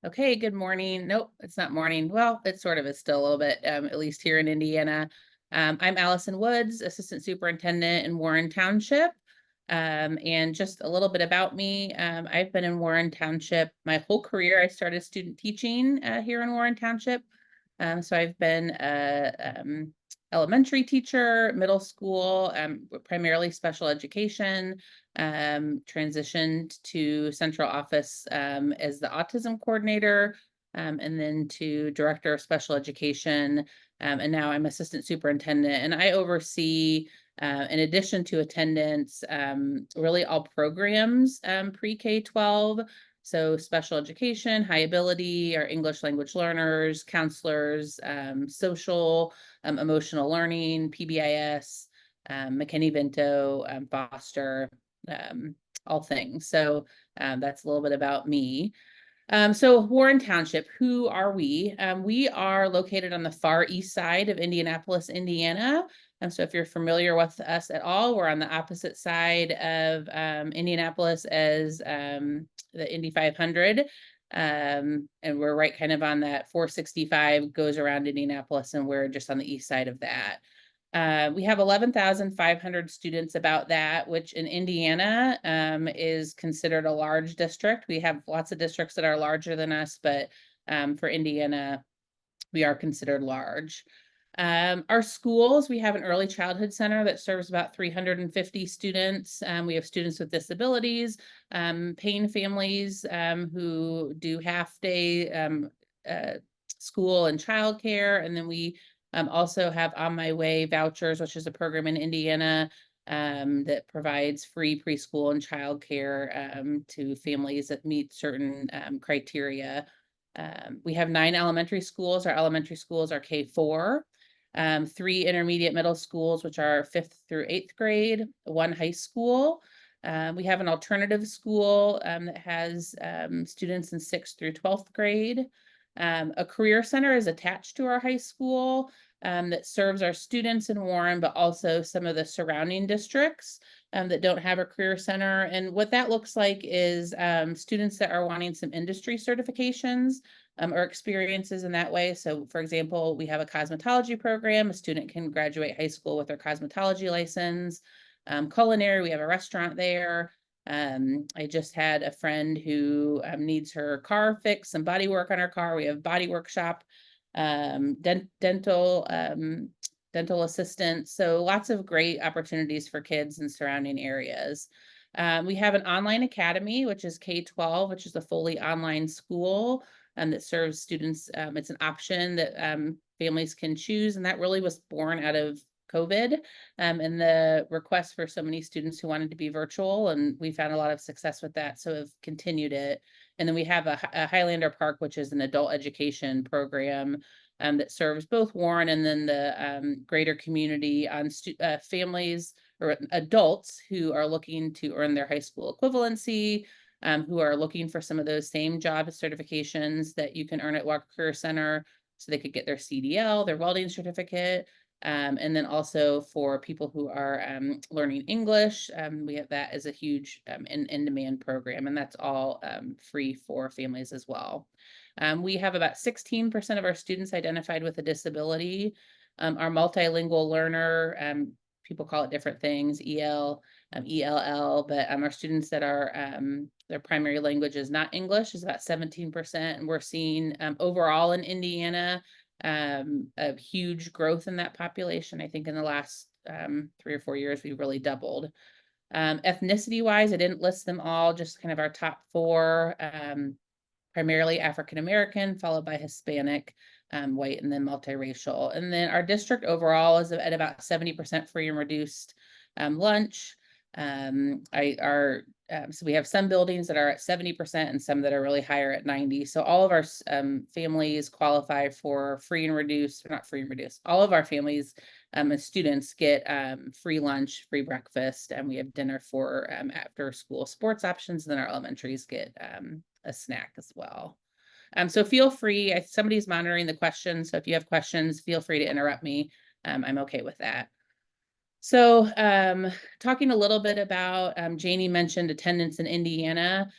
Okay, good morning. Nope, it's not morning. Well, it sort of is still a little bit, at least here in Indiana. I'm Allison Woods, Assistant Superintendent in Warren Township. And just a little bit about me. I've been in Warren Township my whole career. I started student teaching here in Warren Township. So I've been a elementary teacher, middle school, primarily special education, transitioned to central office as the autism coordinator, and then to director of special education. And now I'm assistant superintendent, and I oversee, in addition to attendance, really all programs pre-K 12. So special education, high ability, our English language learners, counselors, social, emotional learning, PBIS, McKinney-Vento, Foster, all things. So that's a little bit about me. So Warren Township, who are we? We are located on the far east side of Indianapolis, Indiana. So if you're familiar with us at all, we're on the opposite side of Indianapolis as the Indy 500. And we're right kind of on that 465 goes around Indianapolis, and we're just on the east side of that. We have 11,500 students about that, which in Indiana is considered a large district. We have lots of districts that are larger than us, but for Indiana, we are considered large. Our schools, we have an early childhood center that serves about 350 students. We have students with disabilities, pain families who do half-day school and childcare, and then we also have On My Way vouchers, which is a program in Indiana that provides free preschool and childcare to families that meet certain criteria. We have 9 elementary schools. Our elementary schools are K-4, 3 intermediate middle schools, which are 5th through 8th grade, 1 high school. We have an alternative school that has students in 6th through 12th grade. A career center is attached to our high school that serves our students in Warren, but also some of the surrounding districts that don't have a career center. And what that looks like is students that are wanting some industry certifications or experiences in that way. So for example, we have a cosmetology program. A student can graduate high school with their cosmetology license. Culinary, we have a restaurant there. I just had a friend who needs her car fixed, some body work on her car. We have body workshop, dental assistance. So lots of great opportunities for kids in surrounding areas. We have an online academy, which is K-12, which is a fully online school that serves students. It's an option that families can choose, and that really was born out of COVID and the request for so many students who wanted to be virtual, and we found a lot of success with that, so have continued it. And then we have a Highlander Park, which is an adult education program that serves both Warren and then the greater community on families or adults who are looking to earn their high school equivalency, who are looking for some of those same job certifications that you can earn at Walker Career Center, so they could get their CDL, their welding certificate. And then also for people who are learning English, we have that as a huge in-demand program, and that's all free for families as well. We have about 16% of our students identified with a disability. Our multilingual learner, people call it different things, EL, ELL, but our students that are their primary language is not English is about 17%, and we're seeing overall in Indiana a huge growth in that population. I think in the last 3 or 4 years, we've really doubled. Ethnicity wise, I didn't list them all, just kind of our top 4, primarily African American, followed by Hispanic, white, and then multiracial. And then our district overall is at about 70% free and reduced lunch. So we have some buildings that are at 70% and some that are really higher at 90. So all of our families qualify for free and reduced, or not free and reduced. All of our families and students get free lunch, free breakfast, and we have dinner for after school sports options. And then our elementaries get a snack as well. So feel free, if somebody's monitoring the questions, so if you have questions, feel free to interrupt me. I'm okay with that. So talking a little bit about, Janie mentioned attendance in Indiana.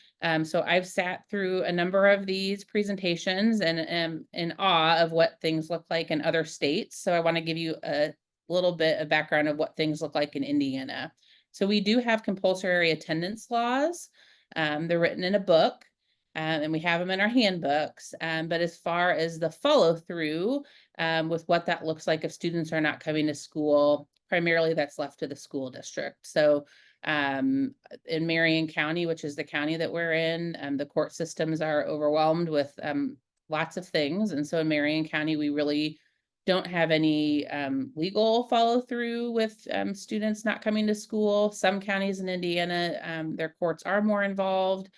So I've sat through a number of these presentations and am in awe of what things look like in other states. So I want to give you a little bit of background of what things look like in Indiana. So we do have compulsory attendance laws. They're written in a book. And we have them in our handbooks. But as far as the follow through with what that looks like if students are not coming to school, primarily that's left to the school district. So in Marion County, which is the county that we're in, the court systems are overwhelmed with lots of things. And so in Marion County, we really don't have any legal follow through with students not coming to school. Some counties in Indiana, their courts are more involved.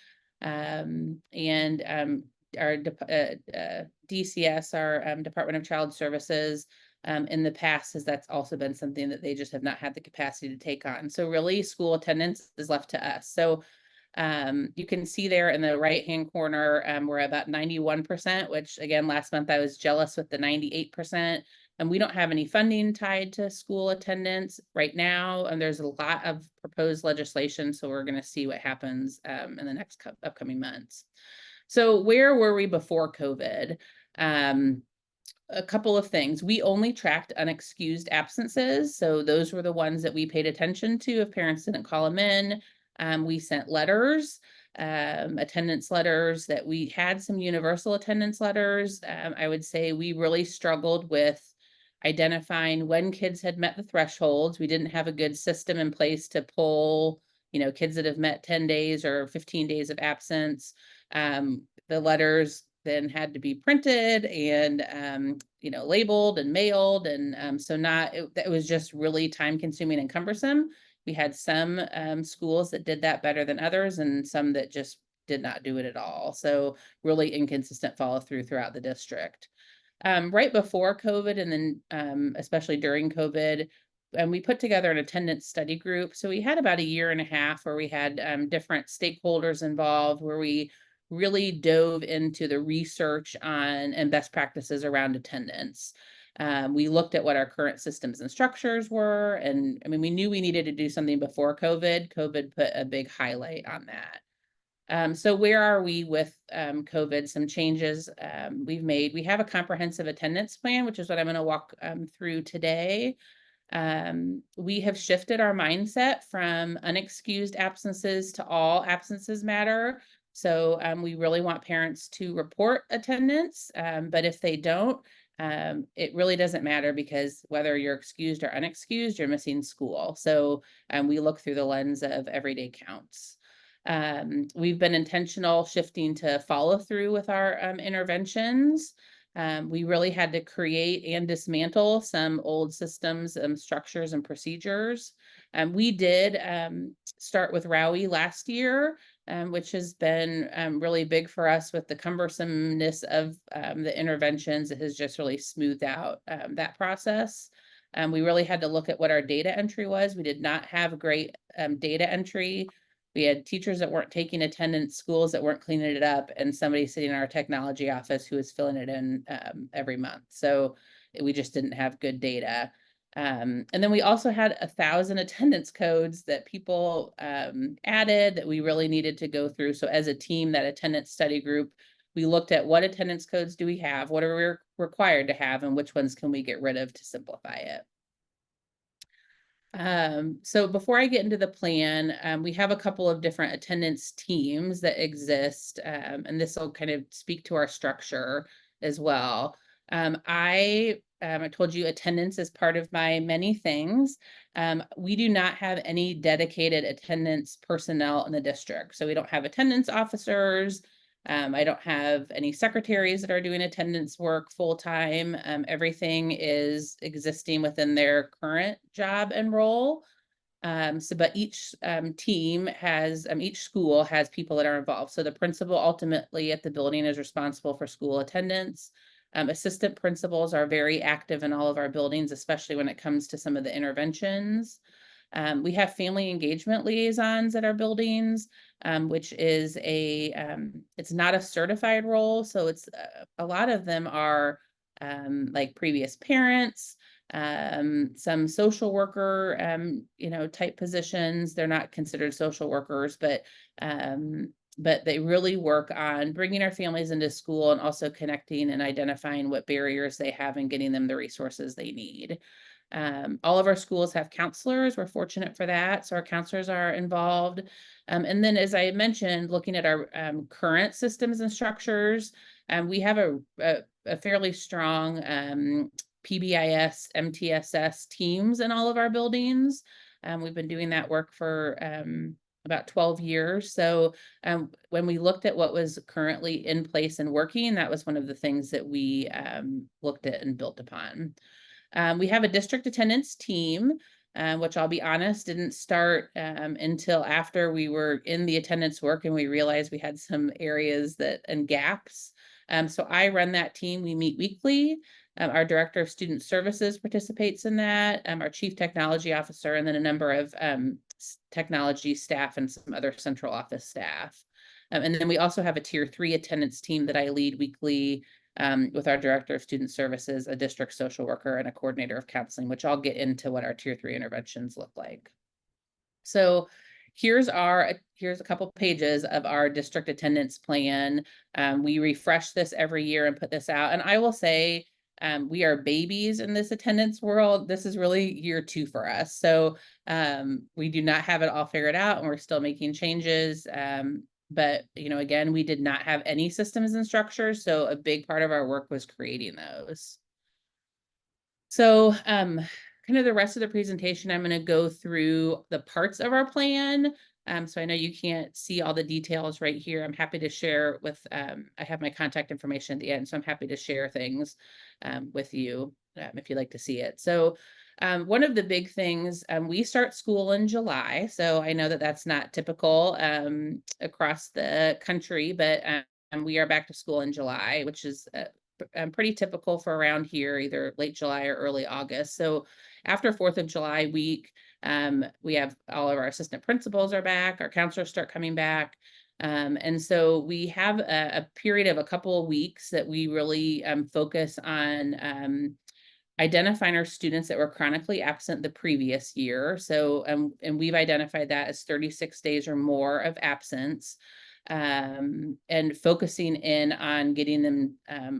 And our DCS, our Department of Child Services, in the past that's also been something that they just have not had the capacity to take on. So really school attendance is left to us. So you can see there in the right-hand corner, we're about 91%, which again, last month I was jealous with the 98%. And we don't have any funding tied to school attendance right now. And there's a lot of proposed legislation. So we're going to see what happens in the next upcoming months. So where were we before COVID? A couple of things. We only tracked unexcused absences. So those were the ones that we paid attention to if parents didn't call them in. We sent letters, attendance letters, that we had some universal attendance letters. I would say we really struggled with identifying when kids had met the thresholds. We didn't have a good system in place to pull, kids that have met 10 days or 15 days of absence. The letters then had to be printed and labeled and mailed, and so it was just really time consuming and cumbersome. We had some schools that did that better than others, and some that just did not do it at all. So really inconsistent follow through throughout the district. Right before COVID, and then especially during COVID, and we put together an attendance study group. So we had about a year and a half where we had different stakeholders involved, where we really dove into the research on and best practices around attendance. We looked at what our current systems and structures were. And I mean, we knew we needed to do something before COVID. COVID put a big highlight on that. So where are we with COVID? Some changes we've made. We have a comprehensive attendance plan, which is what I'm going to walk through today. We have shifted our mindset from unexcused absences to all absences matter. So we really want parents to report attendance, but if they don't, it really doesn't matter, because whether you're excused or unexcused, you're missing school. So we look through the lens of everyday counts. We've been intentional shifting to follow through with our interventions. We really had to create and dismantle some old systems, structures, and procedures. We did start with ROWI last year, which has been really big for us with the cumbersomeness of the interventions. It has just really smoothed out that process. We really had to look at what our data entry was. We did not have great data entry. We had teachers that weren't taking attendance, schools that weren't cleaning it up, and somebody sitting in our technology office who was filling it in every month. So we just didn't have good data. And then we also had 1,000 attendance codes that people added that we really needed to go through. So as a team, that attendance study group, we looked at what attendance codes do we have, what are we required to have, and which ones can we get rid of to simplify it. So before I get into the plan, we have a couple of different attendance teams that exist, and this will kind of speak to our structure as well. I told you attendance is part of my many things. We do not have any dedicated attendance personnel in the district. So we don't have attendance officers. I don't have any secretaries that are doing attendance work full-time. Everything is existing within their current job and role. But each team has, each school has people that are involved. So the principal ultimately at the building is responsible for school attendance. Assistant principals are very active in all of our buildings, especially when it comes to some of the interventions. We have family engagement liaisons at our buildings, which is it's not a certified role. So it's a lot of them are like previous parents. some social worker, type positions. They're not considered social workers, but they really work on bringing our families into school and also connecting and identifying what barriers they have and getting them the resources they need. All of our schools have counselors. We're fortunate for that. So our counselors are involved. And then, as I mentioned, looking at our current systems and structures, we have a fairly strong PBIS, MTSS teams in all of our buildings. We've been doing that work for about 12 years. So when we looked at what was currently in place and working, that was one of the things that we looked at and built upon. We have a district attendance team, which I'll be honest, didn't start until after we were in the attendance work and we realized we had some areas and gaps. So I run that team. We meet weekly. Our director of student services participates in that, our chief technology officer, and then a number of technology staff and some other central office staff. And then we also have a tier 3 attendance team that I lead weekly with our director of student services, a district social worker, and a coordinator of counseling, which I'll get into what our tier 3 interventions look like. So here's a couple pages of our district attendance plan. We refresh this every year and put this out. And I will say, we are babies in this attendance world. This is really year 2 for us. So we do not have it all figured out and we're still making changes. But, again, we did not have any systems and structures. So a big part of our work was creating those. So kind of the rest of the presentation, I'm going to go through the parts of our plan. So I know you can't see all the details right here. I'm happy to share with, I have my contact information at the end, so I'm happy to share things with you if you'd like to see it. So one of the big things, we start school in July. So I know that that's not typical across the country, but we are back to school in July, which is pretty typical for around here, either late July or early August. So after 4th of July week, we have all of our assistant principals are back, our counselors start coming back. And so we have a period of a couple of weeks that we really focus on identifying our students that were chronically absent the previous year. So, and we've identified that as 36 days or more of absence. And focusing in on getting them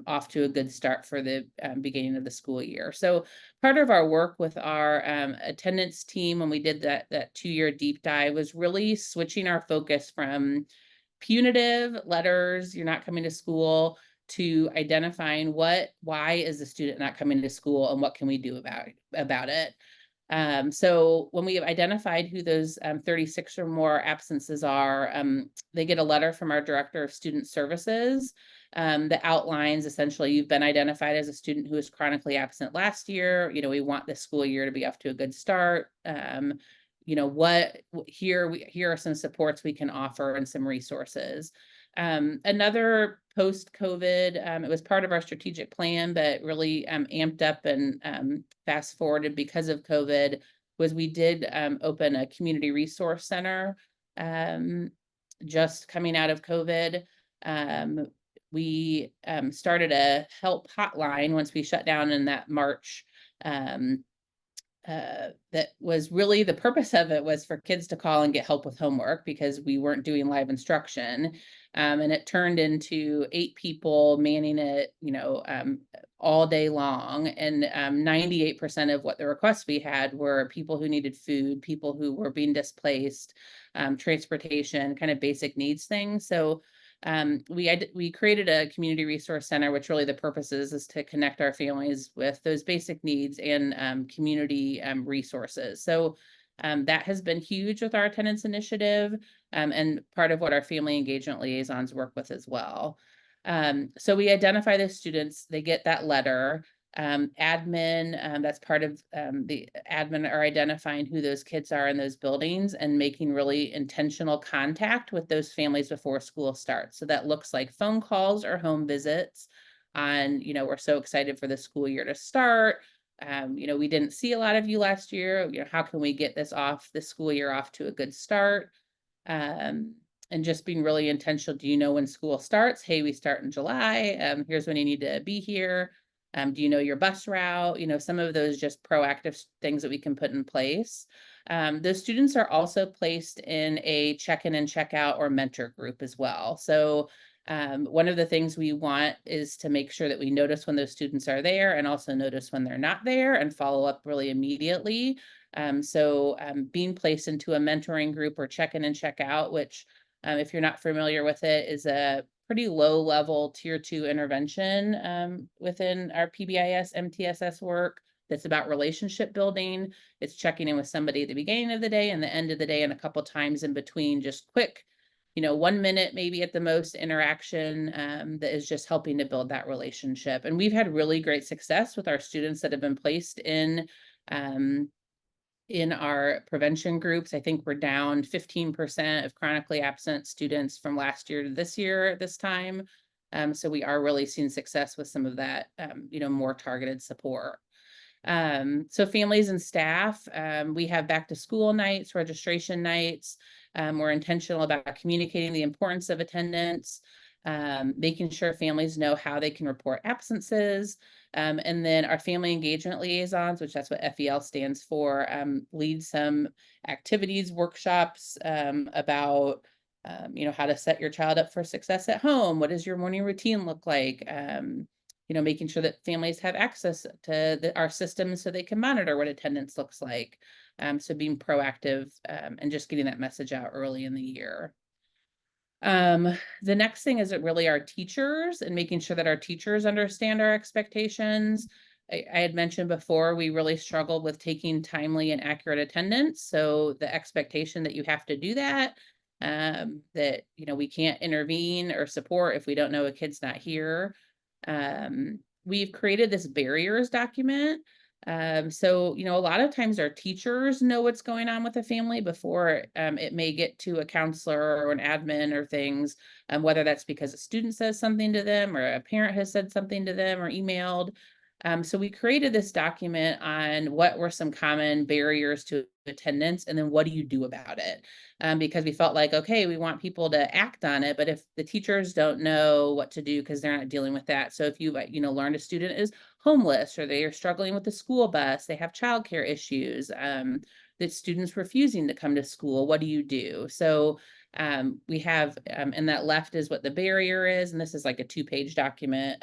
off to a good start for the beginning of the school year. So part of our work with our attendance team when we did that 2-year deep dive was really switching our focus from punitive letters, you're not coming to school, to identifying why is the student not coming to school and what can we do about it. So when we have identified who those 36 or more absences are, they get a letter from our director of student services that outlines essentially you've been identified as a student who was chronically absent last year. We want this school year to be off to a good start. Here are some supports we can offer and some resources. Another post-COVID, it was part of our strategic plan, but really amped up and fast forwarded because of COVID, was we did open a community resource center just coming out of COVID. We started a help hotline once we shut down in that March. That was really the purpose of it was for kids to call and get help with homework because we weren't doing live instruction. And it turned into 8 people manning it, all day long. And 98% of what the requests we had were people who needed food, people who were being displaced, transportation, kind of basic needs things. So we created a community resource center, which really the purpose is to connect our families with those basic needs and community resources. So that has been huge with our attendance initiative and part of what our family engagement liaisons work with as well. So we identify the students, they get that letter. Admin, that's part of the admin are identifying who those kids are in those buildings and making really intentional contact with those families before school starts. So that looks like phone calls or home visits on, we're so excited for the school year to start. We didn't see a lot of you last year. How can we get the school year off to a good start? And just being really intentional. Do you know when school starts? Hey, we start in July. Here's when you need to be here. Do you know your bus route? Some of those just proactive things that we can put in place. Those students are also placed in a check-in and check-out or mentor group as well. So one of the things we want is to make sure that we notice when those students are there and also notice when they're not there and follow up really immediately. So being placed into a mentoring group or check-in and check-out, which if you're not familiar with it, is a pretty low level tier 2 intervention within our PBIS MTSS work that's about relationship building. It's checking in with somebody at the beginning of the day and the end of the day and a couple times in between, just quick, 1 minute maybe at the most interaction that is just helping to build that relationship. And we've had really great success with our students that have been placed in our prevention groups. I think we're down 15% of chronically absent students from last year to this year at this time. So we are really seeing success with some of that, more targeted support. So families and staff, we have back to school nights, registration nights. We're intentional about communicating the importance of attendance, making sure families know how they can report absences. And then our family engagement liaisons, which that's what FEL stands for, lead some activities, workshops about, how to set your child up for success at home. What does your morning routine look like? Making sure that families have access to our systems so they can monitor what attendance looks like. So being proactive and just getting that message out early in the year. The next thing is really our teachers and making sure that our teachers understand our expectations. I had mentioned before, we really struggled with taking timely and accurate attendance. So the expectation that you have to do that, that, we can't intervene or support if we don't know a kid's not here. We've created this barriers document. So, a lot of times our teachers know what's going on with the family before it may get to a counselor or an admin or things, whether that's because a student says something to them or a parent has said something to them or emailed. So we created this document on what were some common barriers to attendance and then what do you do about it? Because we felt like, okay, we want people to act on it, but if the teachers don't know what to do because they're not dealing with that. So if you, learned a student is homeless or they are struggling with the school bus, they have childcare issues, that students refusing to come to school, what do you do? So we have, and that left is what the barrier is, and this is like a 2-page document.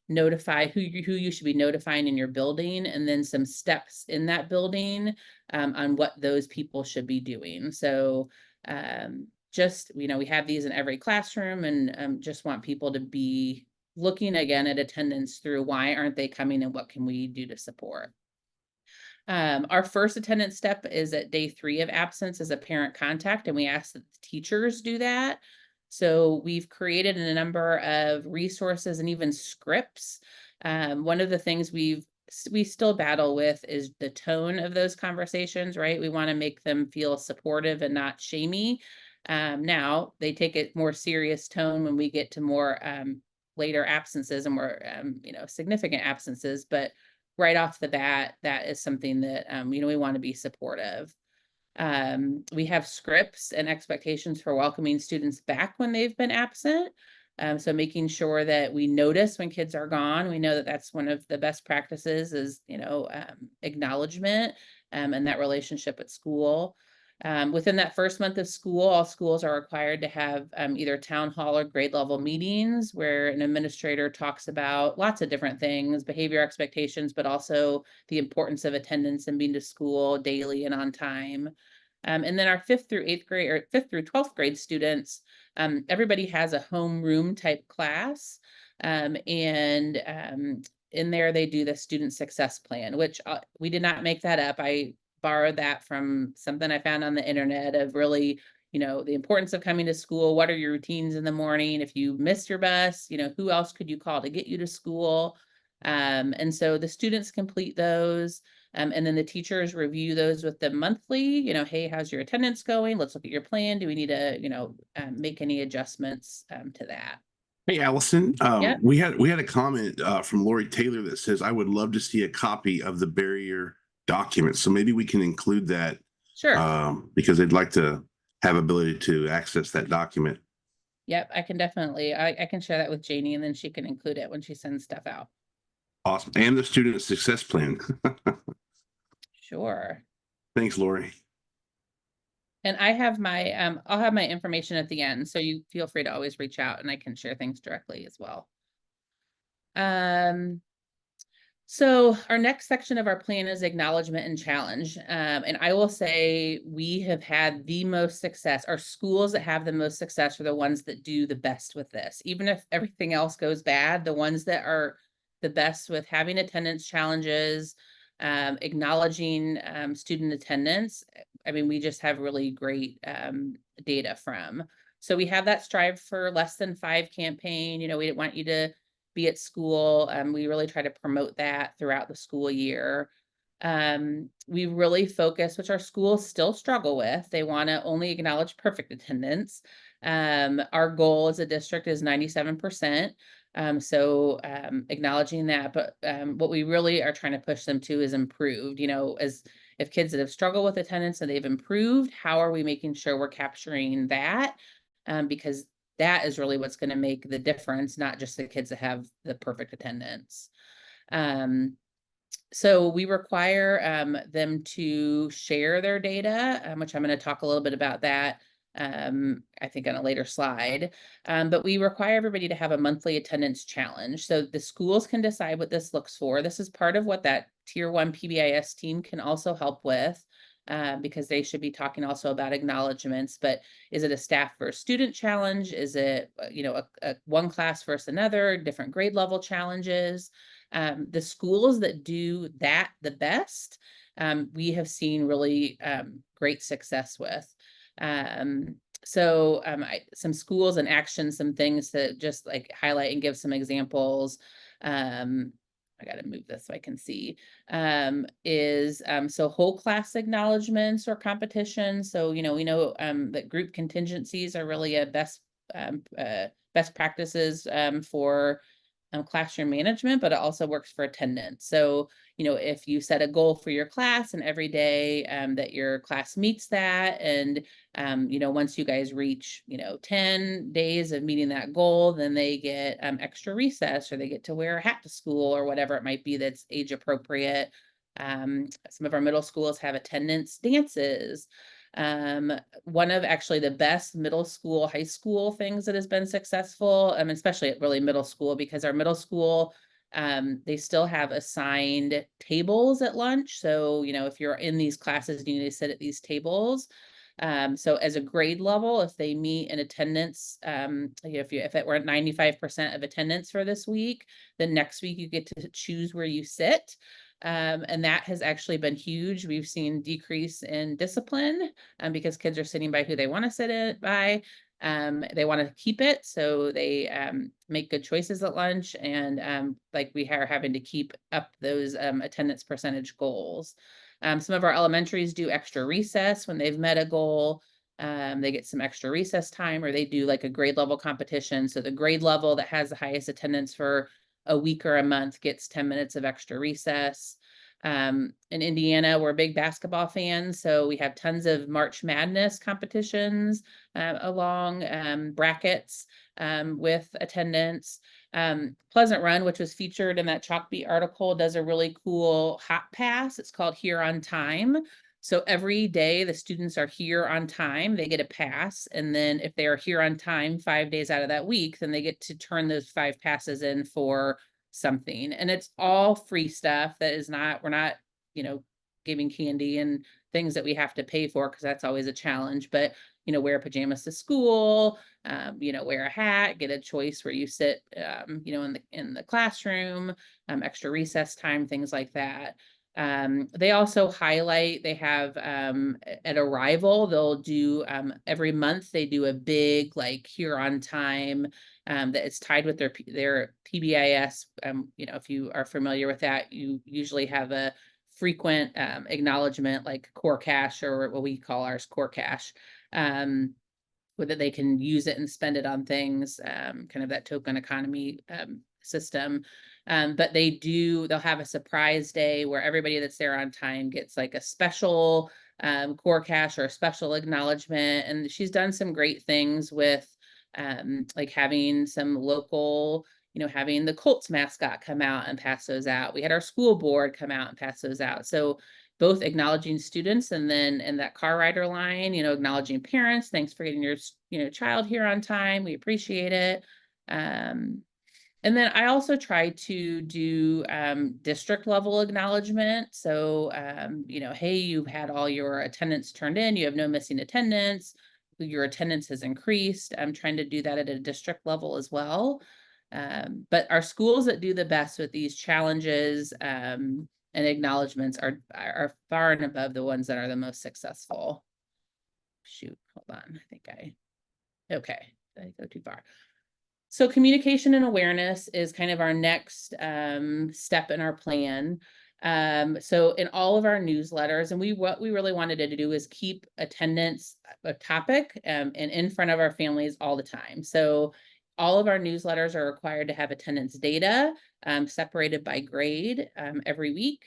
Notify who you should be notifying in your building, and then some steps in that building on what those people should be doing. So just, we have these in every classroom and just want people to be looking again at attendance through why aren't they coming and what can we do to support. Our first attendance step is at day 3 of absence as a parent contact, and we ask that the teachers do that. So we've created a number of resources and even scripts. One of the things we still battle with is the tone of those conversations, right? We want to make them feel supportive and not shamey. Now they take a more serious tone when we get to more later absences and more significant absences, but right off the bat, that is something that we want to be supportive. We have scripts and expectations for welcoming students back when they've been absent. So making sure that we notice when kids are gone. We know that that's one of the best practices is, acknowledgement and that relationship at school. Within that first month of school, all schools are required to have either town hall or grade level meetings where an administrator talks about lots of different things, behavior expectations, but also the importance of attendance and being to school daily and on time. And then our 5th through 8th grade or 5th through 12th grade students, everybody has a homeroom type class. And in there they do the student success plan, which we did not make that up. I borrowed that from something I found on the internet of really, the importance of coming to school. What are your routines in the morning? If you missed your bus, who else could you call to get you to school? And so the students complete those. And then the teachers review those with them monthly, hey, how's your attendance going? Let's look at your plan. Do we need to, make any adjustments to that? Hey, Allison, Yep, we had a comment from Lori Taylor that says, I would love to see a copy of the barrier document. So maybe we can include that sure. because they'd like to have ability to access that document. Yep, I can definitely, I can share that with Janie and then she can include it when she sends stuff out. Awesome. And the student success plan. Sure. Thanks, Lori. And I have my, I'll have my information at the end, so you feel free to always reach out and I can share things directly as well. So our next section of our plan is acknowledgement and challenge. And I will say we have had the most success. Our schools that have the most success are the ones that do the best with this. Even if everything else goes bad, the ones that are the best with having attendance challenges, acknowledging student attendance. I mean, we just have really great data from. So we have that Strive for Less Than 5 campaign. You know, we want you to be at school. We really try to promote that throughout the school year. We really focus, which our schools still struggle with. They want to only acknowledge perfect attendance. Our goal as a district is 97%. So acknowledging that, but what we really are trying to push them to is improved. You know, as if kids that have struggled with attendance and they've improved, how are we making sure we're capturing that? Because that is really what's going to make the difference, not just the kids that have the perfect attendance. So we require them to share their data, which I'm going to talk a little bit about that, I think on a later slide. But we require everybody to have a monthly attendance challenge. So the schools can decide what this looks for. This is part of what that Tier 1 PBIS team can also help with. Because they should be talking also about acknowledgements, but is it a staff versus student challenge? Is it, you know, a one class versus another, different grade level challenges? The schools that do that the best, we have seen really great success with. Some schools and actions, some things to just like highlight and give some examples. I got to move this so I can see, so whole class acknowledgements or competitions. So, you know, we know that group contingencies are really a best practices for classroom management, but it also works for attendance. So, you know, if you set a goal for your class and every day that your class meets that, and, you know, once you guys reach, you know, 10 days of meeting that goal, then they get extra recess, or they get to wear a hat to school, or whatever it might be that's age appropriate. Some of our middle schools have attendance dances. One of actually the best middle school, high school things that has been successful, especially at really middle school, because our middle school, they still have assigned tables at lunch. So, you know, if you're in these classes, you need to sit at these tables. So as a grade level, if they meet in attendance, if it were at 95% of attendance for this week, then next week you get to choose where you sit. And that has actually been huge. We've seen decrease in discipline because kids are sitting by who they want to sit by. They want to keep it, so they make good choices at lunch, and like we are having to keep up those attendance percentage goals. Some of our elementaries do extra recess when they've met a goal. They get some extra recess time, or they do like a grade level competition. So the grade level that has the highest attendance for a week or a month gets 10 minutes of extra recess. In Indiana, we're big basketball fans, so we have tons of March Madness competitions along brackets with attendance. Pleasant Run, which was featured in that Chalkbeat article, does a really cool hot pass. It's called Here on Time. So every day the students are here on time, they get a pass. And then if they are here on time 5 days out of that week, then they get to turn those 5 passes in for something. And it's all free stuff that is not, we're not, you know, giving candy and things that we have to pay for, because that's always a challenge. But, you know, wear pajamas to school, you know, wear a hat, get a choice where you sit, you know, in the classroom, extra recess time, things like that. They also highlight, they have at arrival, they'll do every month, they do a big like here on time that is tied with their PBIS. You know, if you are familiar with that, you usually have a frequent acknowledgement like core cash, or what we call ours core cash, whether they can use it and spend it on things, kind of that token economy system. But they'll have a surprise day where everybody that's there on time gets like a special core cash or a special acknowledgement. And she's done some great things with like having some local, having the Colts mascot come out and pass those out. We had our school board come out and pass those out. So both acknowledging students, and then in that car rider line, acknowledging parents. Thanks for getting your child here on time. We appreciate it. And then I also try to do district level acknowledgement. So, hey, you've had all your attendance turned in, you have no missing attendance, your attendance has increased. I'm trying to do that at a district level as well. But our schools that do the best with these challenges and acknowledgements are far and above the ones that are the most successful. Shoot, hold on. Okay, did I go too far? So communication and awareness is kind of our next step in our plan. So in all of our newsletters, and what we really wanted to do is keep attendance a topic and in front of our families all the time. So all of our newsletters are required to have attendance data separated by grade every week.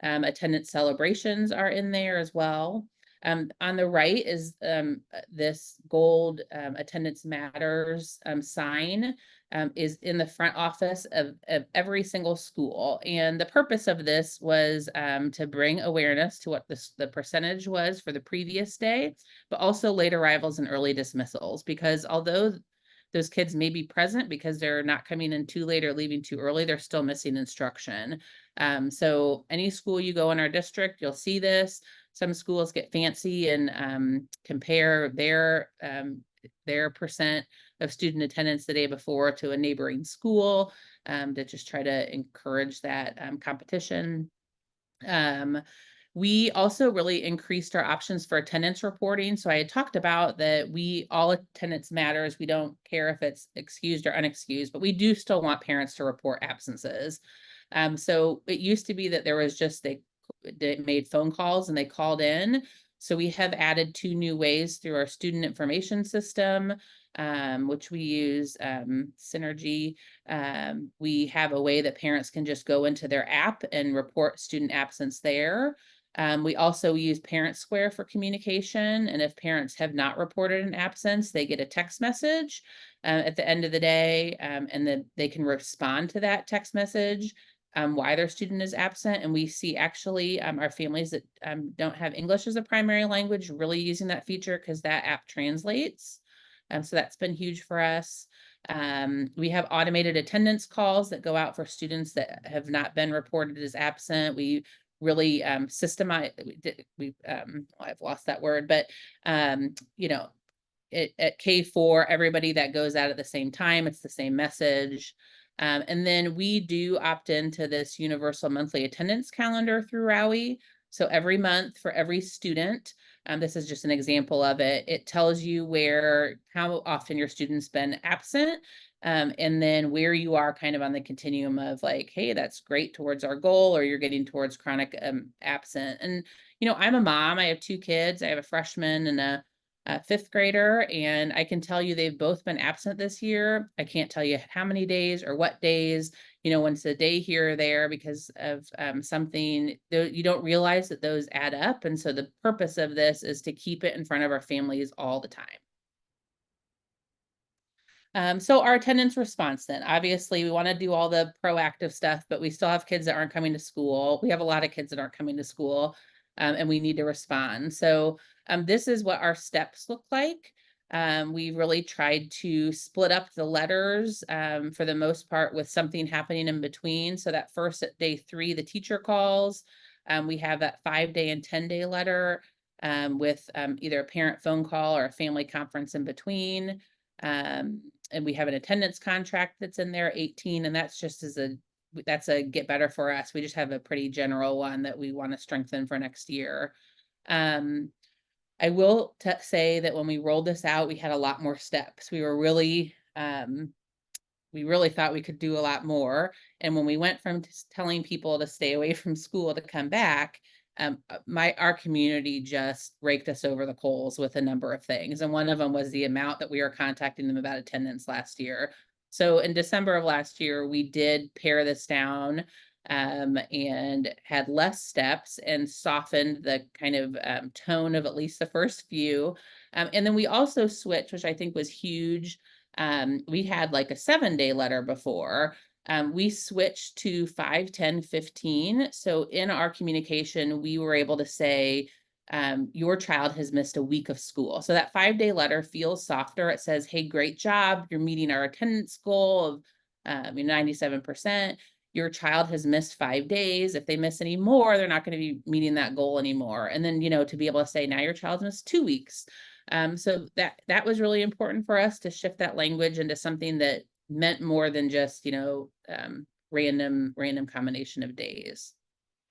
Attendance celebrations are in there as well. On the right is this gold attendance matters sign is in the front office of every single school. And the purpose of this was to bring awareness to what the percentage was for the previous day, but also late arrivals and early dismissals, because although those kids may be present because they're not coming in too late or leaving too early, they're still missing instruction. So any school you go in our district, you'll see this. Some schools get fancy and compare their percent of student attendance the day before to a neighboring school to just try to encourage that competition. We also really increased our options for attendance reporting. So I had talked about that all attendance matters. We don't care if it's excused or unexcused, but we do still want parents to report absences. So it used to be that there was just they made phone calls and they called in. So we have added 2 new ways through our student information system, which we use Synergy. We have a way that parents can just go into their app and report student absence there. We also use Parent Square for communication. And if parents have not reported an absence, they get a text message at the end of the day, and then they can respond to that text message why their student is absent. And we see actually our families that don't have English as a primary language really using that feature because that app translates. So that's been huge for us. We have automated attendance calls that go out for students that have not been reported as absent. We really systemize, I've lost that word, but at K4, everybody that goes out at the same time, it's the same message. And then we do opt into this universal monthly attendance calendar through ROWE. So every month for every student, this is just an example of it. It tells you how often your student's been absent, and then where you are kind of on the continuum of like, hey, that's great towards our goal, or you're getting towards chronic absent. And, I'm a mom, I have 2 kids. I have a freshman and a 5th grader, and I can tell you they've both been absent this year. I can't tell you how many days or what days, when it's a day here or there because of something, you don't realize that those add up. And so the purpose of this is to keep it in front of our families all the time. So our attendance response then, obviously we want to do all the proactive stuff, but we still have kids that aren't coming to school. We have a lot of kids that aren't coming to school, and we need to respond. So this is what our steps look like. We really tried to split up the letters for the most part with something happening in between. So that first at day 3, the teacher calls. We have that 5-day and 10-day letter with either a parent phone call or a family conference in between. And we have an attendance contract that's in there, 18, and that's just that's a get better for us. We just have a pretty general one that we want to strengthen for next year. I will say that when we rolled this out, we had a lot more steps. We really thought we could do a lot more. And when we went from telling people to stay away from school to come back, our community just raked us over the coals with a number of things. And one of them was the amount that we were contacting them about attendance last year. So in December of last year, we did pare this down and had less steps and softened the kind of tone of at least the first few. And then we also switched, which I think was huge. We had like a 7-day letter before. We switched to 5, 10, 15. So in our communication, we were able to say, your child has missed a week of school. So that 5-day letter feels softer. It says, hey, great job. You're meeting our attendance goal of 97%. Your child has missed 5 days. If they miss any more, they're not going to be meeting that goal anymore. And then, to be able to say, now your child's missed 2 weeks. So that was really important for us to shift that language into something that meant more than just, random combination of days.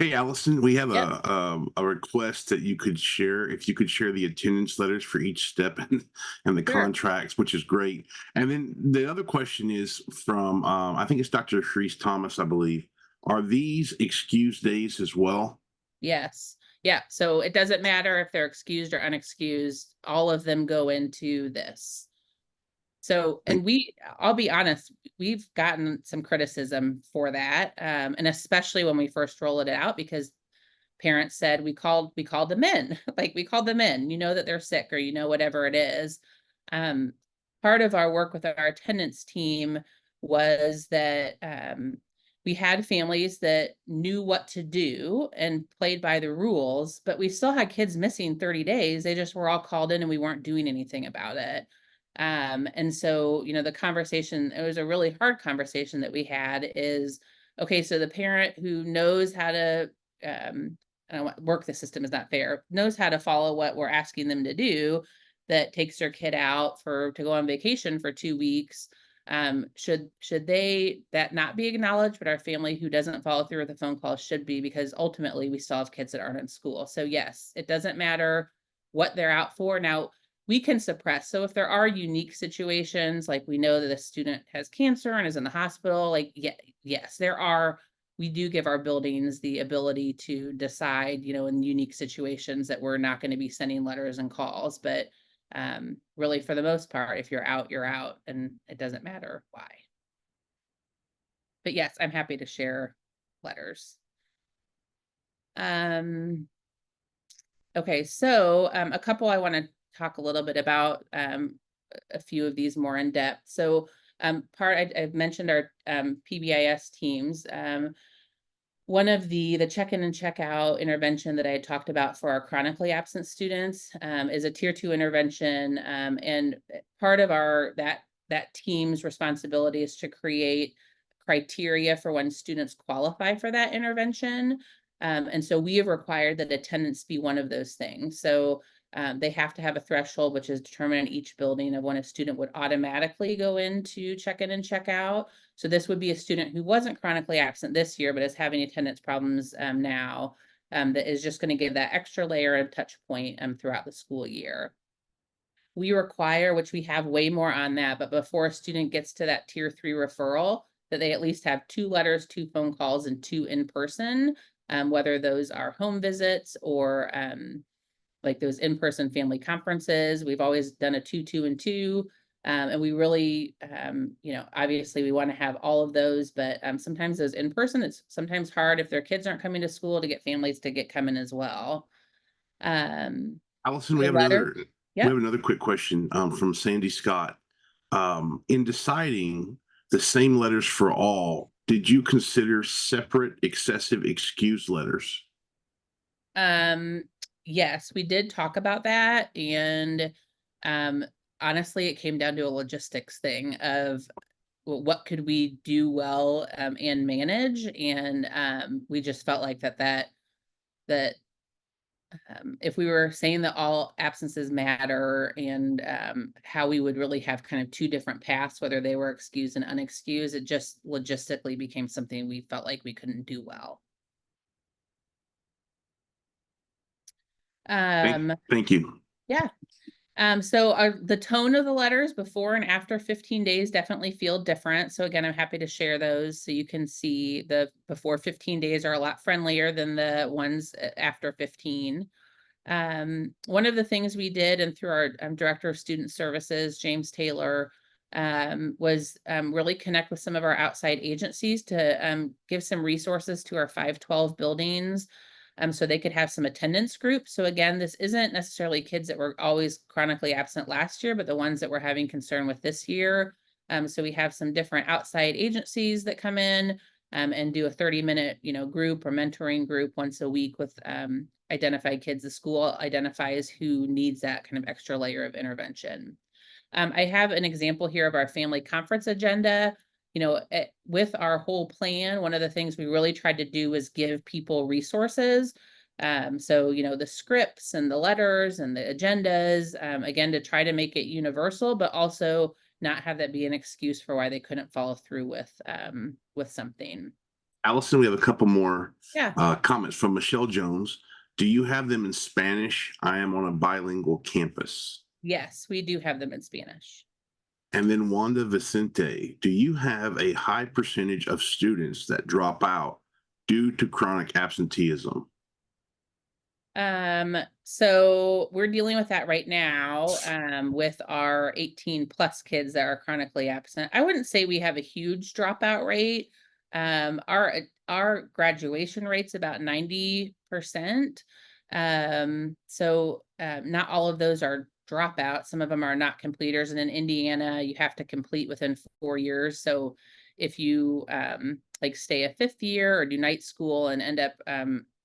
Hey, Allison, we have Yep. a request that you could share, if you could share the attendance letters for each step and the Sure. contracts, which is great. And then the other question is from, I think it's Dr. Shreese Thomas, I believe. Are these excused days as well? Yes. Yeah. So it doesn't matter if they're excused or unexcused, all of them go into this. So, Thank- I'll be honest, we've gotten some criticism for that. And especially when we first rolled it out, because parents said we called them in, like we called them in, that they're sick or, whatever it is. Um, Part of our work with our attendance team was that, we had families that knew what to do and played by the rules, but we still had kids missing 30 days. They just were all called in and we weren't doing anything about it. And so, the conversation, it was a really hard conversation that we had is, okay, so the parent who knows how to, I don't want work the system is not fair, knows how to follow what we're asking them to do, that takes their kid out to go on vacation for 2 weeks. Should they that not be acknowledged, but our family who doesn't follow through with the phone call should be, because ultimately we still have kids that aren't in school. So yes, it doesn't matter what they're out for. Now, we can suppress. So if there are unique situations, like we know that a student has cancer and is in the hospital, like, yes, we do give our buildings the ability to decide, in unique situations that we're not going to be sending letters and calls. But really, for the most part, if you're out, you're out, and it doesn't matter why. But yes, I'm happy to share letters. Okay, so a couple I want to talk a little bit about, a few of these more in depth. So I've mentioned our PBIS teams. One of the check-in and check-out intervention that I had talked about for our chronically absent students is a tier 2 intervention. And part of that team's responsibility is to create criteria for when students qualify for that intervention. And so we have required that attendance be one of those things. So they have to have a threshold, which is determined in each building, of when a student would automatically go into check-in and check-out. So this would be a student who wasn't chronically absent this year, but is having attendance problems now, that is just going to give that extra layer of touch point throughout the school year. We require, which we have way more on that, but before a student gets to that tier 3 referral, that they at least have 2 letters, 2 phone calls, and 2 in person, whether those are home visits or like those in-person family conferences. We've always done a 2, 2, and 2. And we really, obviously we want to have all of those, but sometimes those in person, it's sometimes hard if their kids aren't coming to school to get families to get coming as well. Allison, The letter. we Yep. have another quick question from Sandy Scott. In deciding the same letters for all, did you consider separate excessive excuse letters? Yes, we did talk about that. And um, honestly, it came down to a logistics thing of, well, what could we do well and manage. And we just felt like that if we were saying that all absences matter, and how we would really have kind of 2 different paths, whether they were excused and unexcused, it just logistically became something we felt like we couldn't do well. Thank you. Yeah. So the tone of the letters before and after 15 days definitely feel different. So again, I'm happy to share those so you can see the before 15 days are a lot friendlier than the ones after 15. One of the things we did, and through our Director of Student Services, James Taylor, was really connect with some of our outside agencies to give some resources to our 512 buildings. so they could have some attendance groups. So again, this isn't necessarily kids that were always chronically absent last year, but the ones that we're having concern with this year. So we have some different outside agencies that come in and do a 30-minute, group or mentoring group once a week with identified kids. The school identifies who needs that kind of extra layer of intervention. I have an example here of our family conference agenda. With our whole plan, one of the things we really tried to do was give people resources. So, the scripts and the letters and the agendas, again, to try to make it universal, but also not have that be an excuse for why they couldn't follow through with something. Allison, we have a couple more Yeah. comments from Michelle Jones. Do you have them in Spanish? I am on a bilingual campus. Yes, we do have them in Spanish. And then Wanda Vicente, do you have a high percentage of students that drop out due to chronic absenteeism? So we're dealing with that right now, with our 18 plus kids that are chronically absent. I wouldn't say we have a huge dropout rate. Our graduation rate's about 90%. Not all of those are dropouts. Some of them are not completers. And in Indiana, you have to complete within 4 years. So if you stay a 5th year or do night school and end up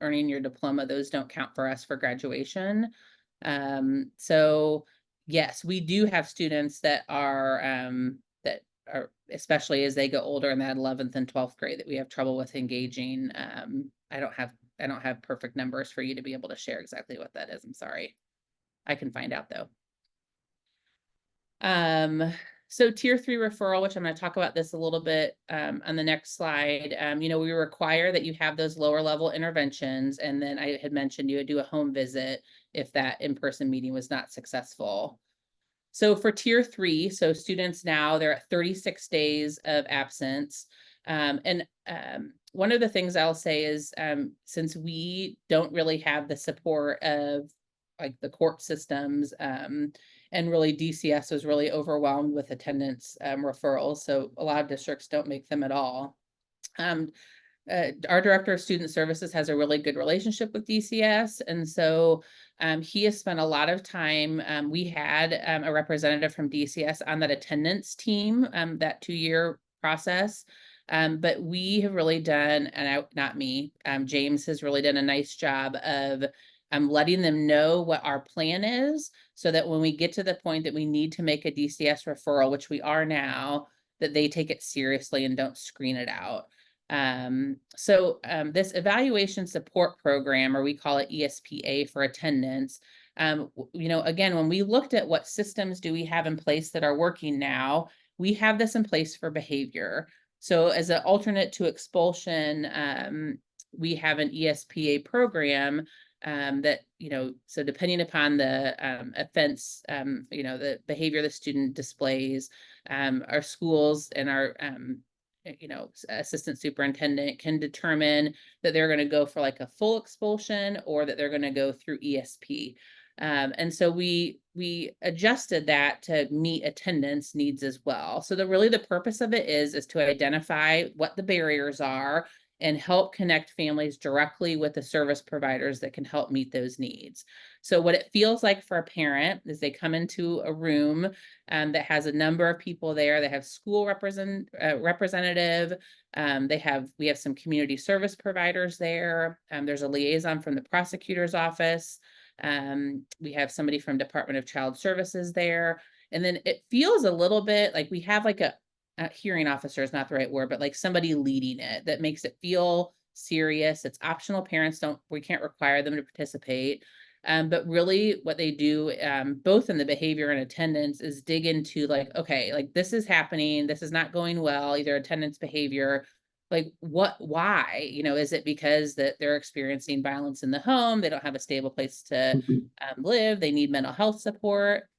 earning your diploma, those don't count for us for graduation. So yes, we do have students that are especially as they get older in that 11th and 12th grade, that we have trouble with engaging. I don't have perfect numbers for you to be able to share exactly what that is. I'm sorry. I can find out though. So tier 3 referral, which I'm going to talk about this a little bit on the next slide. We require that you have those lower level interventions. And then I had mentioned you would do a home visit if that in-person meeting was not successful. So for tier 3, so students now they're at 36 days of absence. One of the things I'll say is since we don't really have the support of like the court systems, and really DCS was really overwhelmed with attendance referrals. So a lot of districts don't make them at all. Our director of student services has a really good relationship with DCS. And so he has spent a lot of time. We had a representative from DCS on that attendance team, that 2-year process. But we have really done, and not me, James has really done a nice job of letting them know what our plan is so that when we get to the point that we need to make a DCS referral, which we are now, that they take it seriously and don't screen it out. This evaluation support program, or we call it ESPA for attendance, again, when we looked at what systems do we have in place that are working now, we have this in place for behavior. So as an alternate to expulsion, we have an ESPA program that, so depending upon the offense, the behavior the student displays, our schools and our assistant superintendent can determine that they're going to go for like a full expulsion or that they're going to go through ESP. And so we adjusted that to meet attendance needs as well. So the purpose of it is to identify what the barriers are and help connect families directly with the service providers that can help meet those needs. So what it feels like for a parent is they come into a room that has a number of people there. They have school representative. We have some community service providers there. There's a liaison from the prosecutor's office. We have somebody from Department of Child Services there. And then it feels a little bit like we have like a hearing officer is not the right word, but like somebody leading it that makes it feel serious. It's optional. We can't require them to participate. But really what they do, both in the behavior and attendance, is dig into like, okay, like this is happening. This is not going well, either attendance, behavior, like why, is it because that they're experiencing violence in the home? They don't have a stable place to live. They need mental health support.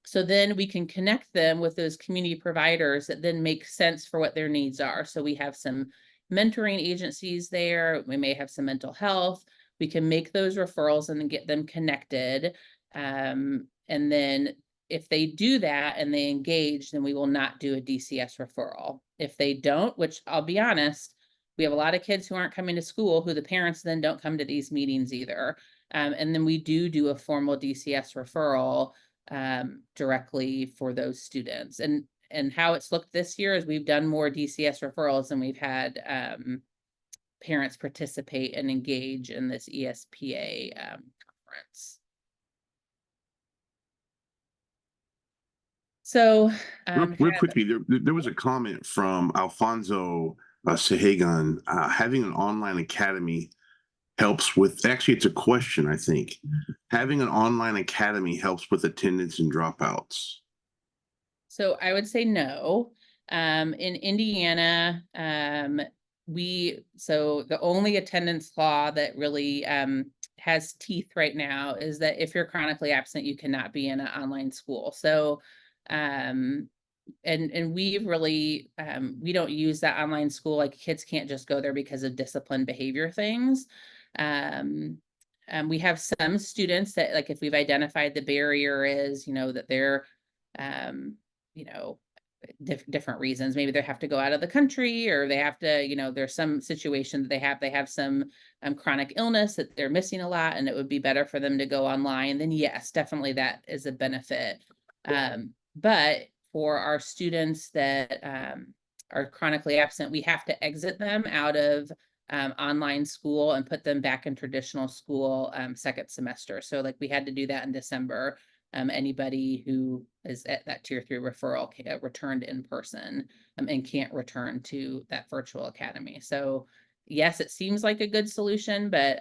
So then we can connect them with those community providers that then make sense for what their needs are. So we have some mentoring agencies there. We may have some mental health. We can make those referrals and then get them connected. And then if they do that and they engage, then we will not do a DCS referral. If they don't, which I'll be honest, we have a lot of kids who aren't coming to school, who the parents then don't come to these meetings either. And then we do a formal DCS referral directly for those students. And how it's looked this year is we've done more DCS referrals than we've had parents participate and engage in this ESPA conference. So Real quickly, there was a comment from Alfonso Sehegan, having an online academy helps with, actually, it's a question, I think. Having an online academy helps with attendance and dropouts. So I would say no. In Indiana, so the only attendance law that really has teeth right now is that if you're chronically absent, you cannot be in an online school. So and we've really we don't use that online school, like kids can't just go there because of discipline behavior things. We have some students that, like, if we've identified the barrier is, that they're different reasons, maybe they have to go out of the country, or they have to, there's some situation that they have some chronic illness that they're missing a lot, and it would be better for them to go online, then yes, definitely that is a benefit. But for our students that are chronically absent, we have to exit them out of online school and put them back in traditional school second semester. So like we had to do that in December. Anybody who is at that tier 3 referral returned in person and can't return to that virtual academy. So yes, it seems like a good solution, but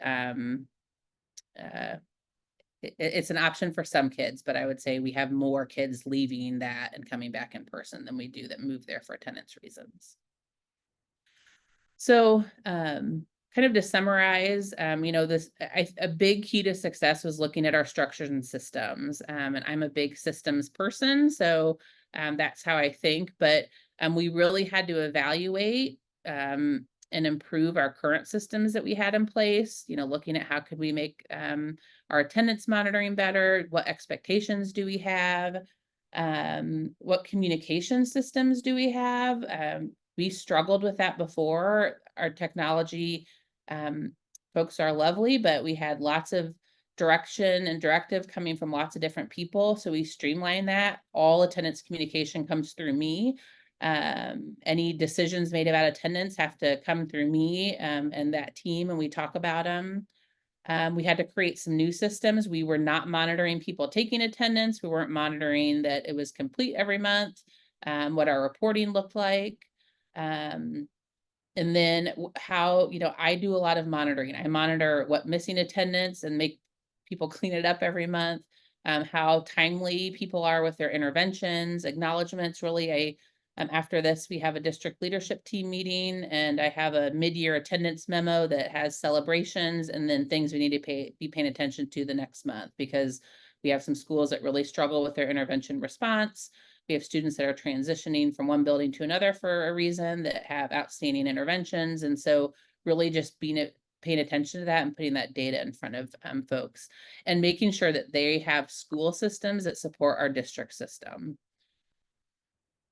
it's an option for some kids, but I would say we have more kids leaving that and coming back in person than we do that move there for attendance reasons. So kind of to summarize, a big key to success was looking at our structures and systems. And I'm a big systems person, so that's how I think. But we really had to evaluate and improve our current systems that we had in place. Looking at how could we make our attendance monitoring better? What expectations do we have? What communication systems do we have? We struggled with that before. Our technology folks are lovely, but we had lots of direction and directive coming from lots of different people. So we streamlined that. All attendance communication comes through me. Any decisions made about attendance have to come through me and that team, and we talk about them. We had to create some new systems. We were not monitoring people taking attendance. We weren't monitoring that it was complete every month, what our reporting looked like. And then how, I do a lot of monitoring. I monitor what missing attendance and make people clean it up every month. How timely people are with their interventions, acknowledgments. Really, after this, we have a district leadership team meeting, and I have a mid-year attendance memo that has celebrations and then things we need to be paying attention to the next month, because we have some schools that really struggle with their intervention response. We have students that are transitioning from one building to another for a reason that have outstanding interventions. And so really just paying attention to that and putting that data in front of folks and making sure that they have school systems that support our district system.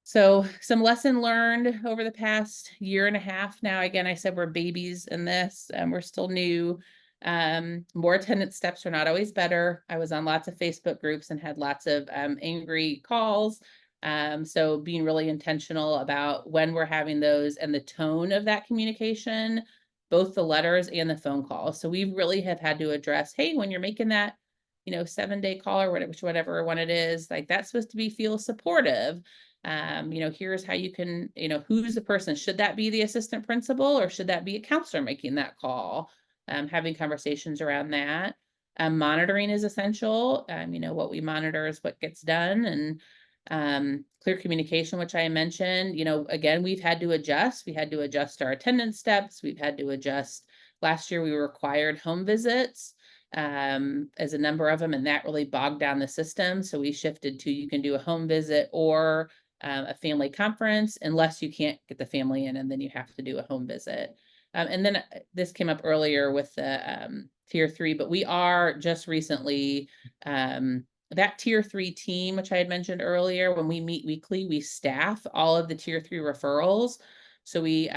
So some lesson learned over the past year and a half now. Again, I said we're babies in this, and we're still new. More attendance steps are not always better. I was on lots of Facebook groups and had lots of angry calls. So being really intentional about when we're having those and the tone of that communication, both the letters and the phone calls. So we really have had to address, hey, when you're making that, 7-day call or whatever one it is, like that's supposed to feel supportive. Here's how you can, who's the person? Should that be the assistant principal, or should that be a counselor making that call? Having conversations around that. Monitoring is essential. What we monitor is what gets done, and clear communication, which I mentioned. Again, we've had to adjust. We had to adjust our attendance steps. We've had to adjust. Last year, we required home visits as a number of them, and that really bogged down the system. So we shifted to, you can do a home visit or a family conference, unless you can't get the family in, and then you have to do a home visit. And then this came up earlier with the tier 3, but we are just recently, that tier 3 team, which I had mentioned earlier, when we meet weekly, we staff all of the tier 3 referrals. So we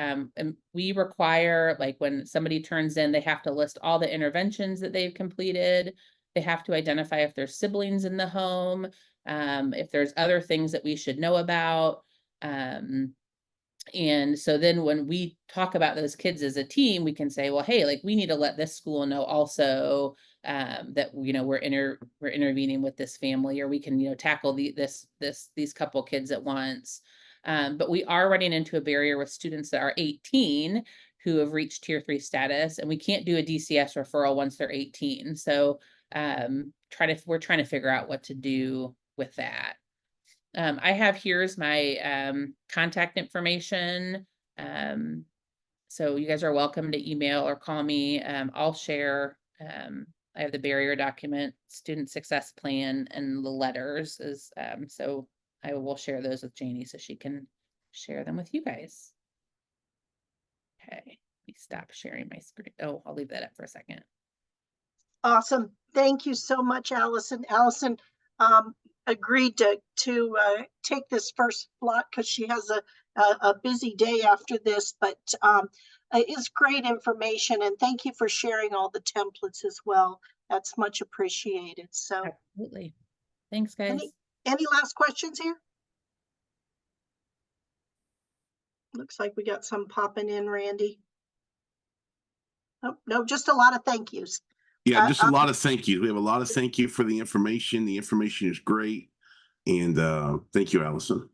require, like, when somebody turns in, they have to list all the interventions that they've completed. They have to identify if there's siblings in the home, if there's other things that we should know about. And so then when we talk about those kids as a team, we can say, well, hey, like, we need to let this school know also, that, we're intervening with this family, or we can, tackle these couple kids at once. But we are running into a barrier with students that are 18 who have reached tier 3 status, and we can't do a DCS referral once they're 18. So we're trying to figure out what to do with that. I have here's my contact information. So you guys are welcome to email or call me. I'll share. I have the barrier document, student success plan, and the letters. So I will share those with Janie so she can share them with you guys. Okay, let me stop sharing my screen. Oh, I'll leave that up for a second. Awesome. Thank you so much, Allison. Allison agreed to take this first slot because she has a busy day after this, but it's great information, and thank you for sharing all the templates as well. That's much appreciated. So absolutely. Thanks, guys. Any last questions here? Looks like we got some popping in, Randy. Oh, no, just a lot of thank yous. Yeah, just a lot of thank you. We have a lot of thank you for the information. The information is great. And thank you, Allison.